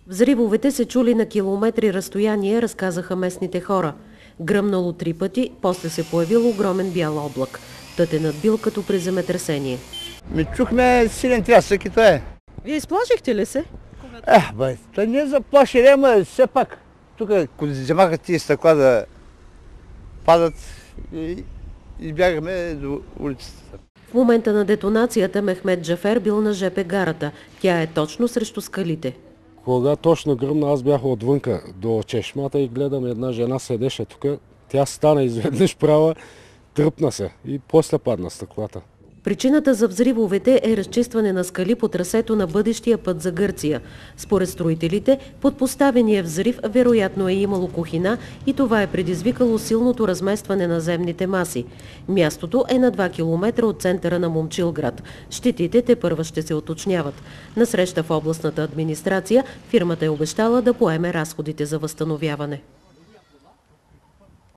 Взривовете се чули на километри разстояние, разказаха местните хора. Гръмнало 3 пъти, после се появил огромен бял облак. Тът е надбил като при земетресение. Чухме силен трясък и това е. Вие изплашихте ли се? Та не заплашили, ама все пак. Тук вземаха тия стъкла да падат и бягаме до улицата. В момента на детонацията Мехмед Джафер бил на ЖП гарата. Тя е точно срещу скалите. Кога точно гръмна, аз бях отвънка до чешмата и гледам една жена седеше тук. Тя стана изведнъж права, тръпна се и после падна стъклата. Причината за взривовете е разчистване на скали по трасето на бъдещия път за Гърция. Според строителите, под поставения взрив вероятно е имало кухина и това е предизвикало силното разместване на земните маси. Мястото е на 2 км от центъра на Момчилград. Щетите тепърва ще се уточняват. На среща в областната администрация фирмата е обещала да поеме разходите за възстановяване.